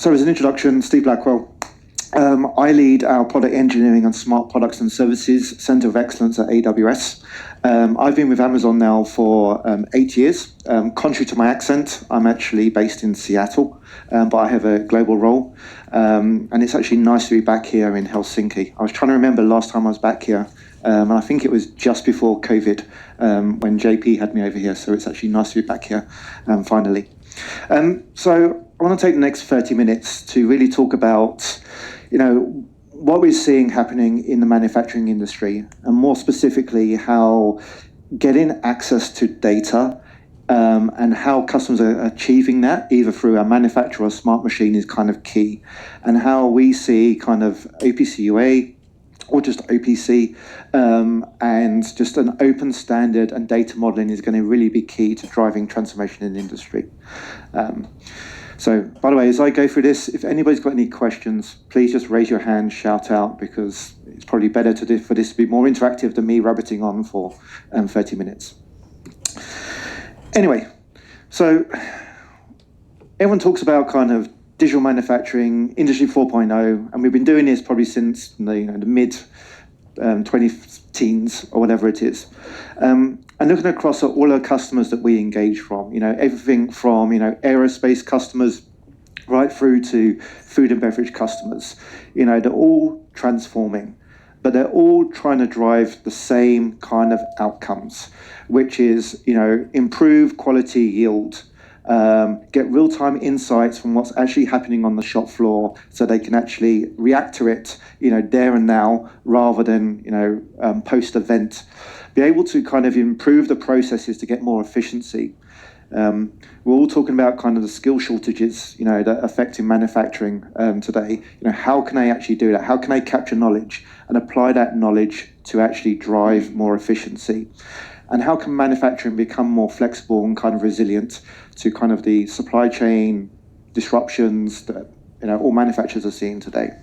So as an introduction, Steve Blackwell. I lead our product engineering and smart products and services center of excellence at AWS. I've been with Amazon now for 8 years. Contrary to my accent, I'm actually based in Seattle, but I have a global role. And it's actually nice to be back here in Helsinki. I was trying to remember the last time I was back here, and I think it was just before COVID when JP had me over here. So it's actually nice to be back here finally. So I want to take the next 30 minutes to really talk about what we're seeing happening in the manufacturing industry, and more specifically, how getting access to data and how customers are achieving that, either through a manufacturer or smart machine, is kind of key, and how we see kind of OPC UA or just OPC and just an open standard and data modeling is going to really be key to driving transformation in the industry. So, by the way, as I go through this, if anybody's got any questions, please just raise your hand, shout out, because it's probably better for this to be more interactive than me rabbiting on for 30 minutes. Anyway, so everyone talks about kind of digital manufacturing, Industry 4.0, and we've been doing this probably since the mid 2010s or whatever it is. And looking across at all our customers that we engage from, everything from, aerospace customers right through to food and beverage customers, they're all transforming, but they're all trying to drive the same kind of outcomes, which is, improve quality yield, get real-time insights from what's actually happening on the shop floor so they can actually react to it, there and now, rather than, post-event. Be able to kind of improve the processes to get more efficiency. We're all talking about kind of the skill shortages, that are affecting manufacturing today. How can they actually do that? How can they capture knowledge and apply that knowledge to actually drive more efficiency? And how can manufacturing become more flexible and kind of resilient to kind of the supply chain disruptions that all manufacturers are seeing today?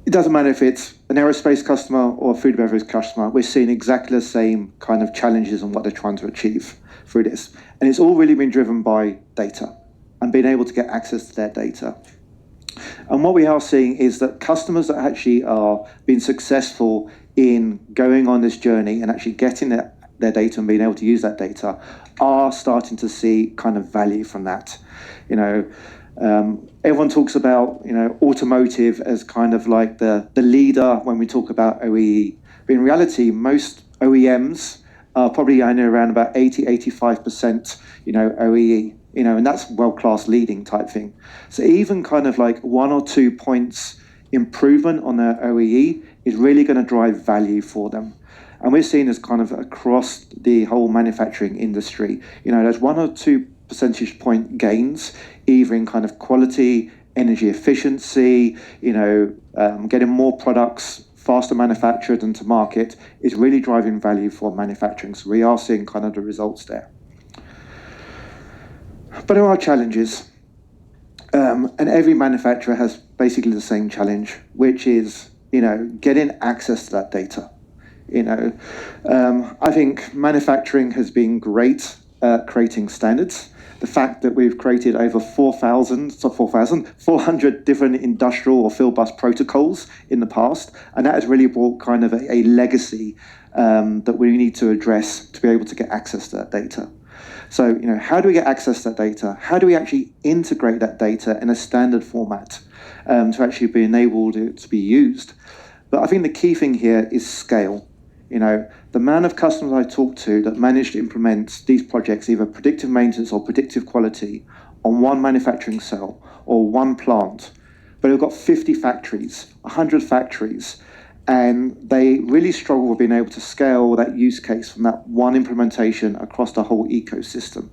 It doesn't matter if it's an aerospace customer or a food and beverage customer, we're seeing exactly the same kind of challenges and what they're trying to achieve through this. And it's all really been driven by data and being able to get access to their data. And what we are seeing is that customers that actually are being successful in going on this journey and actually getting their data and being able to use that data are starting to see kind of value from that. Everyone talks about automotive as kind of like the leader when we talk about OEE. But in reality, most OEMs are probably only around about 80-85% OEE, and that's world-class leading type thing. So even kind of like 1 or 2 points improvement on their OEE is really going to drive value for them. And we're seeing this kind of across the whole manufacturing industry. There's 1 or 2 percentage point gains, either in kind of quality, energy efficiency, getting more products faster manufactured and to market is really driving value for manufacturing. So we are seeing kind of the results there. But there are challenges. And every manufacturer has basically the same challenge, which is, getting access to that data. I think manufacturing has been great at creating standards. The fact that we've created over 400 different industrial or field bus protocols in the past, and that has really brought kind of a legacy that we need to address to be able to get access to that data. So, how do we get access to that data? How do we actually integrate that data in a standard format to actually be enabled to be used? But I think the key thing here is scale. The amount of customers I talk to that manage to implement these projects, either predictive maintenance or predictive quality, on one manufacturing cell or one plant, but we've got 50 factories, 100 factories, and they really struggle with being able to scale that use case from that one implementation across the whole ecosystem.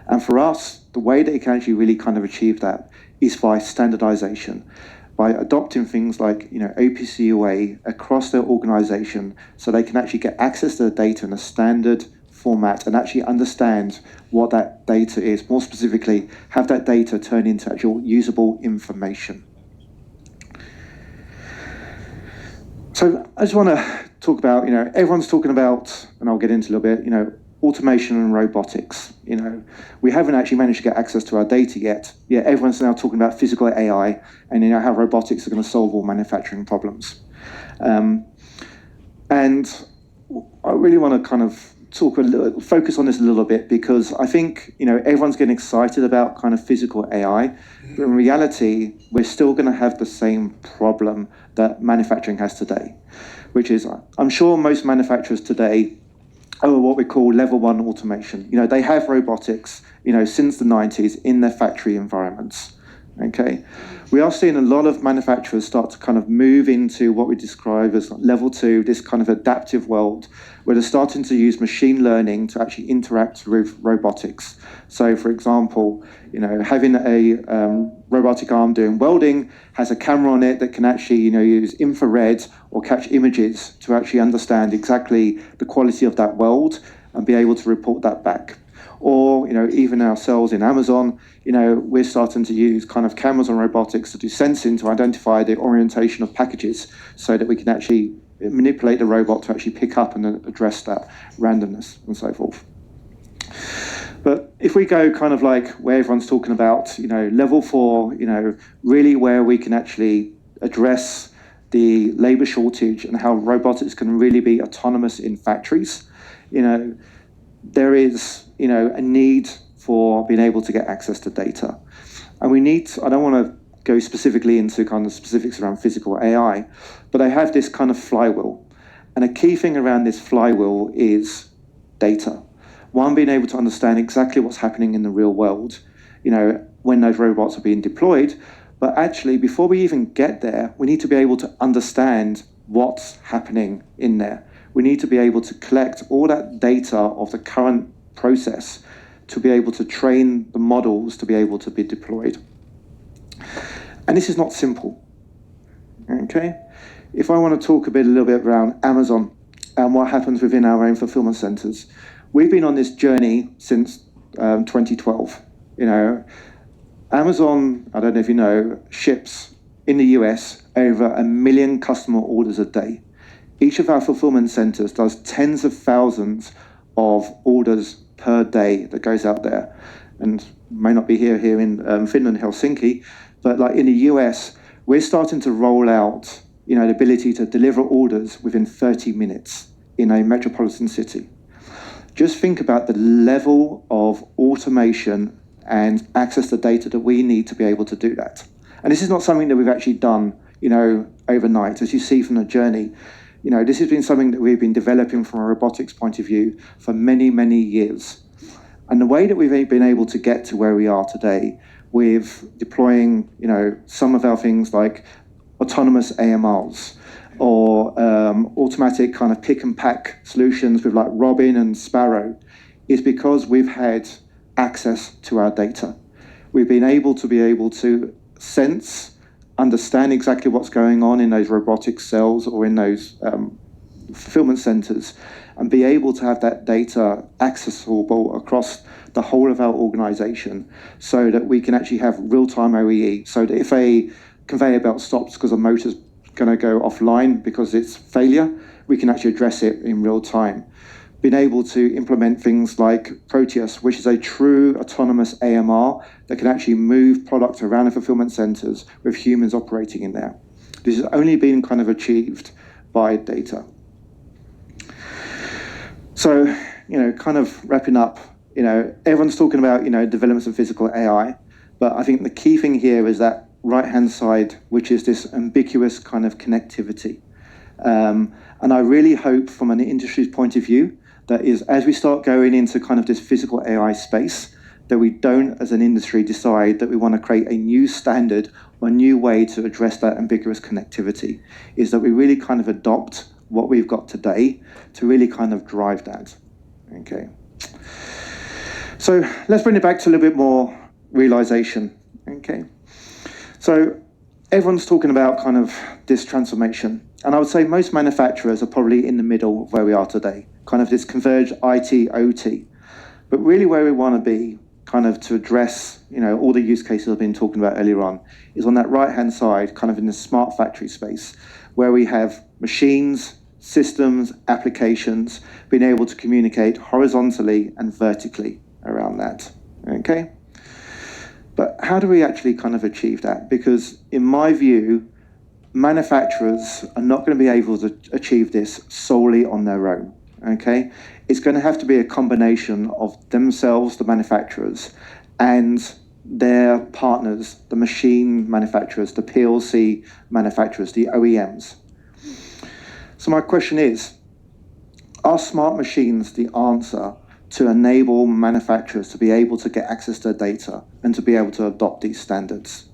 And for us, the way that you can actually really kind of achieve that is by standardization, by adopting things like OPC UA across their organization so they can actually get access to the data in a standard format and actually understand what that data is. More specifically, have that data turn into actual usable information. So I just want to talk about, everyone's talking about, and I'll get into a little bit, automation and robotics. We haven't actually managed to get access to our data yet. Yeah, everyone's now talking about physical AI and how robotics are going to solve all manufacturing problems. And I really want to kind of focus on this a little bit, because I think everyone's getting excited about kind of physical AI, but in reality we're still going to have the same problem that manufacturing has today, which is I'm sure most manufacturers today are what we call level 1 automation. They have robotics since the 90s in their factory environments. Okay, we are seeing a lot of manufacturers start to kind of move into what we describe as level 2, this kind of adaptive world, where they're starting to use machine learning to actually interact with robotics. So, for example, having a robotic arm doing welding has a camera on it that can actually use infrared or catch images to actually understand exactly the quality of that weld and be able to report that back. Or, even ourselves in Amazon, we're starting to use kind of cameras and robotics to do sensing to identify the orientation of packages so that we can actually manipulate the robot to actually pick up and address that randomness and so forth. But if we go kind of like where everyone's talking about, level 4, really where we can actually address the labor shortage and how robotics can really be autonomous in factories, there is a need for being able to get access to data. And I don't want to go specifically into kind of specifics around physical AI, but I have this kind of flywheel. And a key thing around this flywheel is data. One, being able to understand exactly what's happening in the real world, when those robots are being deployed. But actually, before we even get there, we need to be able to understand what's happening in there. We need to be able to collect all that data of the current process to be able to train the models to be able to be deployed. And this is not simple. Okay? If I want to talk a little bit around Amazon and what happens within our own fulfillment centers, we've been on this journey since 2012. Amazon, I don't know if you know, ships in the US over 1 million customer orders a day. Each of our fulfillment centers does tens of thousands of orders per day that goes out there. And may not be here in Finland, Helsinki, but like in the US, we're starting to roll out, the ability to deliver orders within 30 minutes in a metropolitan city. Just think about the level of automation and access to data that we need to be able to do that. And this is not something that we've actually done, overnight. As you see from the journey, this has been something that we've been developing from a robotics point of view for many, many years. And the way that we've been able to get to where we are today with deploying, some of our things like autonomous AMRs or automatic kind of pick and pack solutions with like Robin and Sparrow is because we've had access to our data. We've been able to sense, understand exactly what's going on in those robotic cells or in those fulfillment centers, and be able to have that data accessible across the whole of our organization so that we can actually have real-time OEE. So that if a conveyor belt stops because a motor's going to go offline because it's failure, we can actually address it in real time. Being able to implement things like Proteus, which is a true autonomous AMR that can actually move products around the fulfillment centers with humans operating in there. This has only been kind of achieved by data. So, kind of wrapping up, everyone's talking about, developments of physical AI, but I think the key thing here is that right-hand side, which is this ambiguous kind of connectivity. And I really hope from an industry's point of view, that is, as we start going into kind of this physical AI space, that we don't, as an industry, decide that we want to create a new standard or a new way to address that ambiguous connectivity, is that we really kind of adopt what we've got today to really kind of drive that. Okay. So let's bring it back to a little bit more realization. Okay. So everyone's talking about kind of this transformation. And I would say most manufacturers are probably in the middle of where we are today, kind of this converged IT, OT. But really where we want to be, kind of to address, all the use cases I've been talking about earlier on, is on that right-hand side, kind of in the smart factory space, where we have machines, systems, applications, being able to communicate horizontally and vertically around that, okay? But how do we actually kind of achieve that? Because in my view, manufacturers are not going to be able to achieve this solely on their own, okay? It's going to have to be a combination of themselves, the manufacturers, and their partners, the machine manufacturers, the PLC manufacturers, the OEMs. So my question is, are smart machines the answer to enable manufacturers to be able to get access to data and to be able to adopt these standards?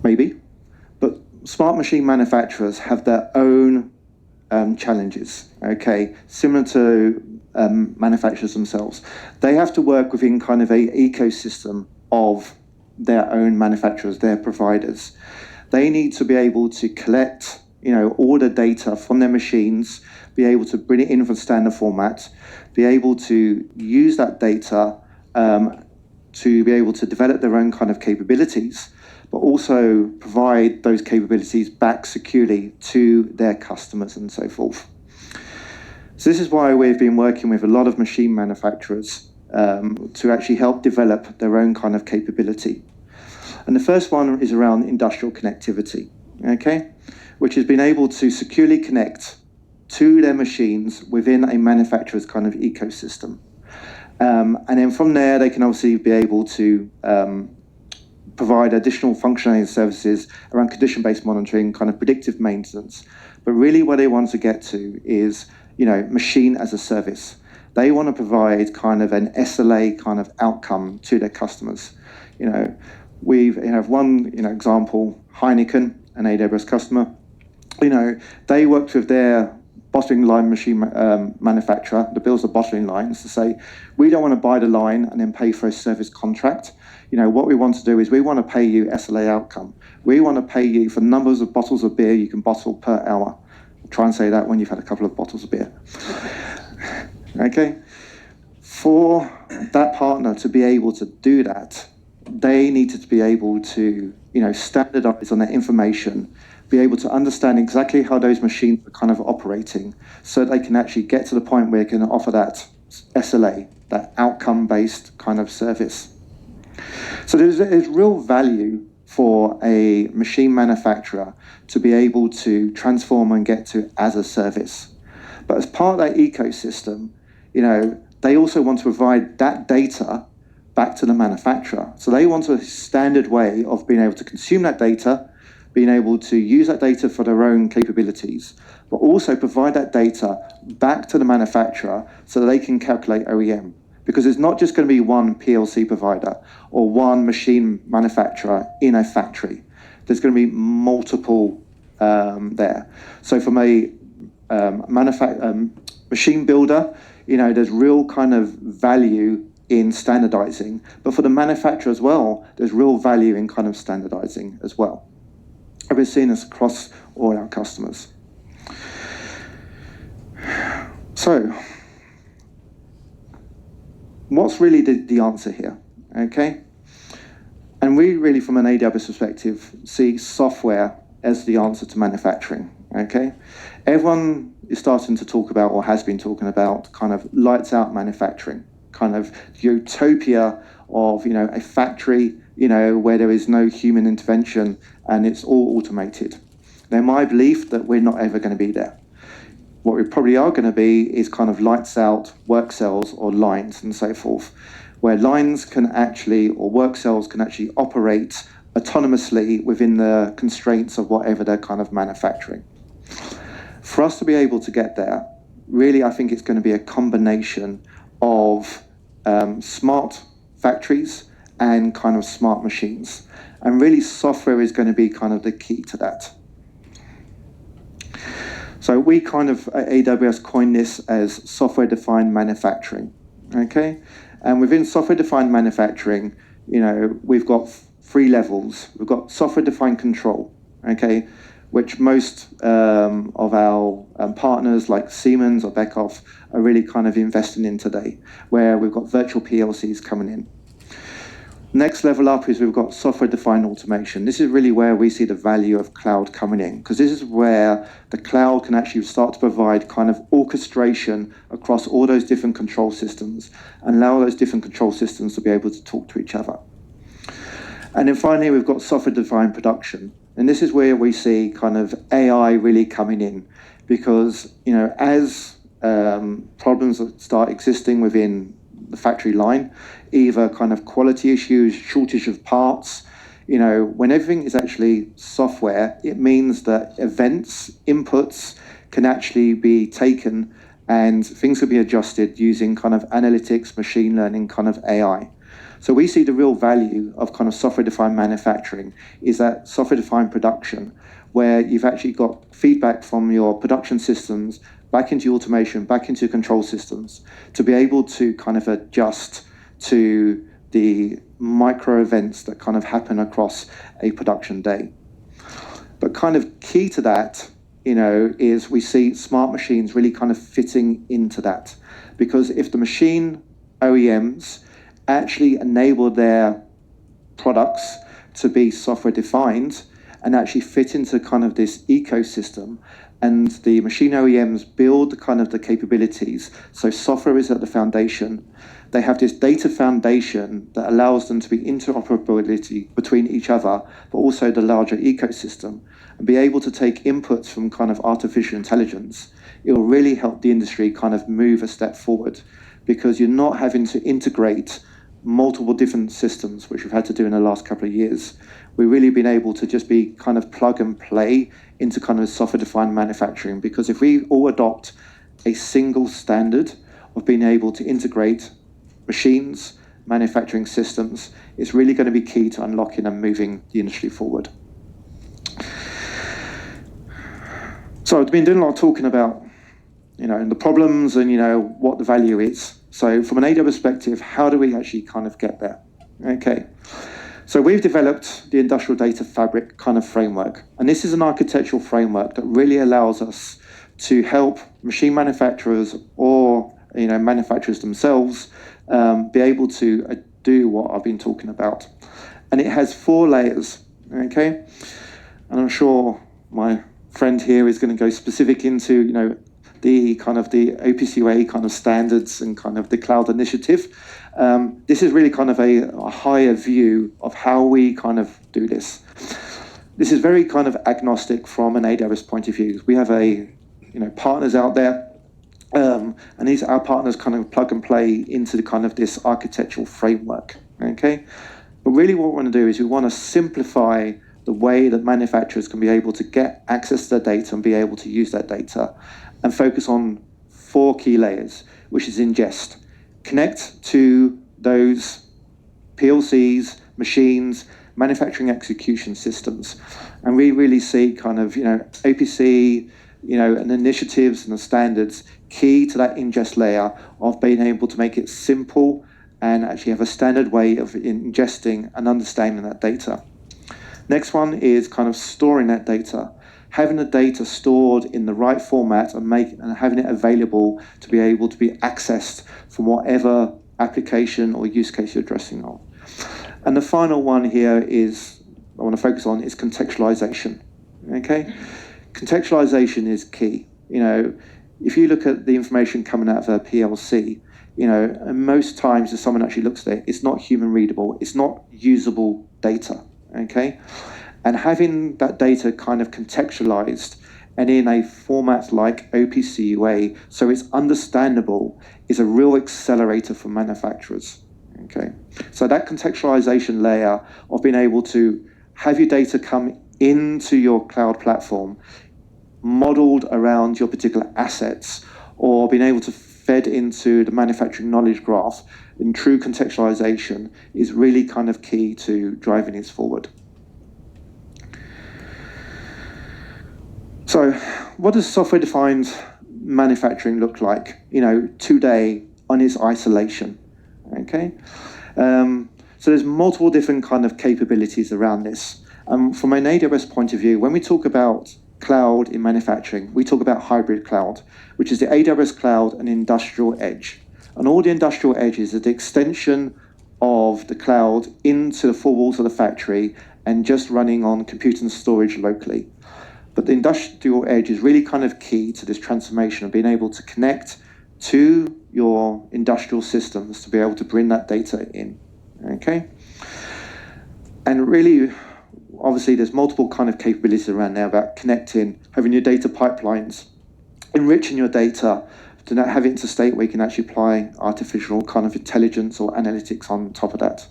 Maybe, but smart machine manufacturers have their own challenges, okay, similar to manufacturers themselves. They have to work within kind of an ecosystem of their own manufacturers, their providers. They need to be able to collect, all the data from their machines, be able to bring it in for standard format, be able to use that data to be able to develop their own kind of capabilities, but also provide those capabilities back securely to their customers and so forth. So this is why we've been working with a lot of machine manufacturers to actually help develop their own kind of capability. And the first one is around industrial connectivity, okay, which has been able to securely connect to their machines within a manufacturer's kind of ecosystem. And then from there, they can obviously be able to provide additional functionality and services around condition-based monitoring, kind of predictive maintenance. But really what they want to get to is, machine as a service. They want to provide kind of an SLA kind of outcome to their customers. We have one example, Heineken, an AWS customer. They worked with their bottling line machine manufacturer that builds the bottling lines to say, we don't want to buy the line and then pay for a service contract. What we want to do is we want to pay you SLA outcome. We want to pay you for numbers of bottles of beer you can bottle per hour. Try and say that when you've had a couple of bottles of beer. Okay? For that partner to be able to do that, they needed to be able to, standardize on that information, be able to understand exactly how those machines are kind of operating, so they can actually get to the point where they can offer that SLA, that outcome-based kind of service. So there's real value for a machine manufacturer to be able to transform and get to as a service. But as part of that ecosystem, they also want to provide that data back to the manufacturer. So they want a standard way of being able to consume that data, being able to use that data for their own capabilities, but also provide that data back to the manufacturer so that they can calculate OEM. Because it's not just going to be one PLC provider or one machine manufacturer in a factory. There's going to be multiple there. So from a machine builder, there's real kind of value in standardizing. But for the manufacturer as well, there's real value in kind of standardizing as well. And we're seeing this across all our customers. So, what's really the answer here, okay? And we really, from an AWS perspective, see software as the answer to manufacturing, okay? Everyone is starting to talk about, or has been talking about, kind of lights out manufacturing, kind of utopia of, a factory, where there is no human intervention and it's all automated. Now, my belief that we're not ever going to be there. What we probably are going to be is kind of lights out work cells or lines and so forth, where lines can actually, or work cells can actually operate autonomously within the constraints of whatever they're kind of manufacturing. For us to be able to get there, really I think it's going to be a combination of smart factories and kind of smart machines. And really software is going to be kind of the key to that. So we kind of, at AWS, coined this as software-defined manufacturing, okay? And within software-defined manufacturing, we've got 3 levels. We've got software-defined control, okay, which most of our partners like Siemens or Beckhoff are really kind of investing in today, where we've got virtual PLCs coming in. Next level up is we've got software-defined automation. This is really where we see the value of cloud coming in, because this is where the cloud can actually start to provide kind of orchestration across all those different control systems and allow those different control systems to be able to talk to each other. And then finally, we've got software-defined production. And this is where we see kind of AI really coming in, because, as problems start existing within the factory line, either kind of quality issues, shortage of parts, when everything is actually software, it means that events, inputs can actually be taken and things can be adjusted using kind of analytics, machine learning, kind of AI. So we see the real value of kind of software-defined manufacturing is that software-defined production, where you've actually got feedback from your production systems back into automation, back into control systems, to be able to kind of adjust to the micro events that kind of happen across a production day. But kind of key to that, is we see smart machines really kind of fitting into that. Because if the machine OEMs actually enable their products to be software defined and actually fit into kind of this ecosystem, and the machine OEMs build kind of the capabilities, so software is at the foundation, they have this data foundation that allows them to be interoperability between each other, but also the larger ecosystem, and be able to take inputs from kind of artificial intelligence. It will really help the industry kind of move a step forward, because you're not having to integrate multiple different systems, which we've had to do in the last couple of years. We've really been able to just be kind of plug and play into kind of software-defined manufacturing, because if we all adopt a single standard of being able to integrate machines, manufacturing systems, it's really going to be key to unlocking and moving the industry forward. So I've been doing a lot of talking about, the problems and, what the value is. So from an AWS perspective, how do we actually kind of get there? Okay. So we've developed the Industrial Data Fabric kind of framework. And this is an architectural framework that really allows us to help machine manufacturers or, manufacturers themselves be able to do what I've been talking about. And it has 4 layers, okay? And I'm sure my friend here is going to go specific into, the kind of the OPC UA kind of standards and kind of the cloud initiative. This is really kind of a higher view of how we kind of do this. This is very kind of agnostic from an AWS point of view. We have partners out there, and our partners kind of plug and play into the kind of this architectural framework, okay? But really what we want to do is we want to simplify the way that manufacturers can be able to get access to their data and be able to use that data, and focus on 4 key layers, which is ingest. Connect to those PLCs, machines, manufacturing execution systems. And we really see kind of, OPC, and initiatives and the standards key to that ingest layer of being able to make it simple and actually have a standard way of ingesting and understanding that data. Next one is kind of storing that data. Having the data stored in the right format and having it available to be able to be accessed from whatever application or use case you're addressing on. And the final one here I want to focus on is contextualization, okay? Contextualization is key. If you look at the information coming out of a PLC, and most times if someone actually looks at it, it's not human readable, it's not usable data, okay? And having that data kind of contextualized and in a format like OPC UA, so it's understandable, is a real accelerator for manufacturers. Okay, so that contextualization layer of being able to have your data come into your cloud platform, modeled around your particular assets, or being able to fed into the manufacturing knowledge graph in true contextualization is really kind of key to driving this forward. So what does software-defined manufacturing look like, today on its isolation, okay? So there's multiple different kind of capabilities around this. From an AWS point of view, when we talk about cloud in manufacturing, we talk about hybrid cloud, which is the AWS cloud and industrial edge. And all the industrial edges are the extension of the cloud into the four walls of the factory and just running on compute and storage locally. But the industrial edge is really kind of key to this transformation of being able to connect to your industrial systems to be able to bring that data in, okay? And really, obviously, there's multiple kind of capabilities around now about connecting, having your data pipelines, enriching your data, to not have it into a state where you can actually apply artificial kind of intelligence or analytics on top of that.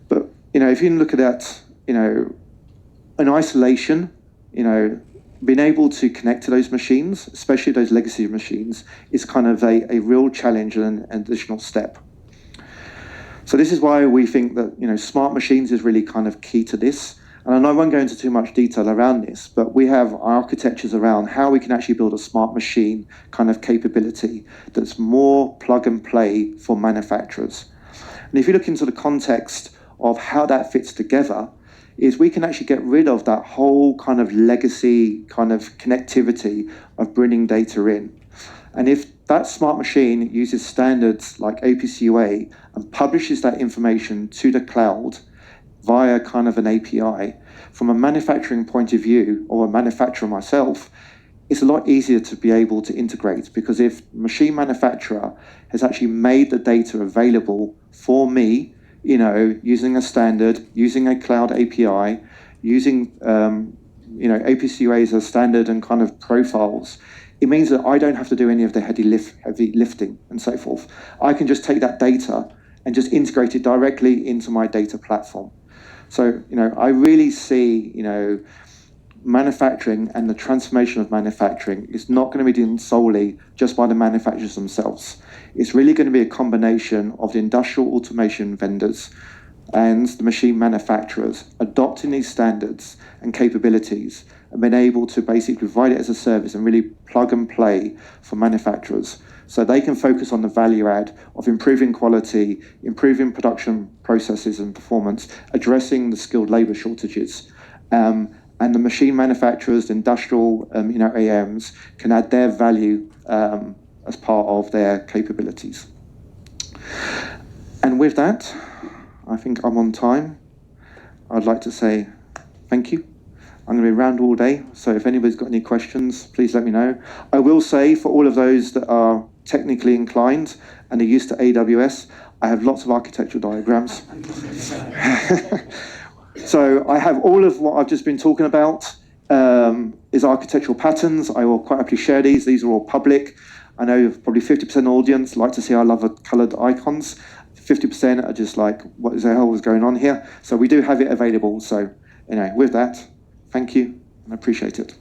But, if you look at that, in isolation, being able to connect to those machines, especially those legacy machines, is kind of a real challenge and an additional step. So this is why we think that, smart machines is really kind of key to this. And I won't go into too much detail around this, but we have architectures around how we can actually build a smart machine kind of capability that's more plug and play for manufacturers. And if you look into the context of how that fits together, is we can actually get rid of that whole kind of legacy kind of connectivity of bringing data in. And if that smart machine uses standards like OPC UA and publishes that information to the cloud via kind of an API, from a manufacturing point of view, or a manufacturer myself, it's a lot easier to be able to integrate, because if machine manufacturer has actually made the data available for me, using a standard, using a cloud API, using OPC UA as a standard and kind of profiles, it means that I don't have to do any of the heavy lifting and so forth. I can just take that data and just integrate it directly into my data platform. So, I really see, manufacturing and the transformation of manufacturing is not going to be done solely just by the manufacturers themselves. It's really going to be a combination of the industrial automation vendors and the machine manufacturers adopting these standards and capabilities and being able to basically provide it as a service and really plug and play for manufacturers, so they can focus on the value add of improving quality, improving production processes and performance, addressing the skilled labor shortages. And the machine manufacturers, the industrial AMs, can add their value as part of their capabilities. And with that, I think I'm on time. I'd like to say thank you. I'm going to be around all day, so if anybody's got any questions, please let me know. I will say, for all of those that are technically inclined and are used to AWS, I have lots of architectural diagrams. So I have all of what I've just been talking about is architectural patterns. I will quite happily share these. These are all public. I know probably 50% audience like to see our lovely coloured icons. 50% are just like, what the hell is going on here? So we do have it available. So with that, thank you and I appreciate it.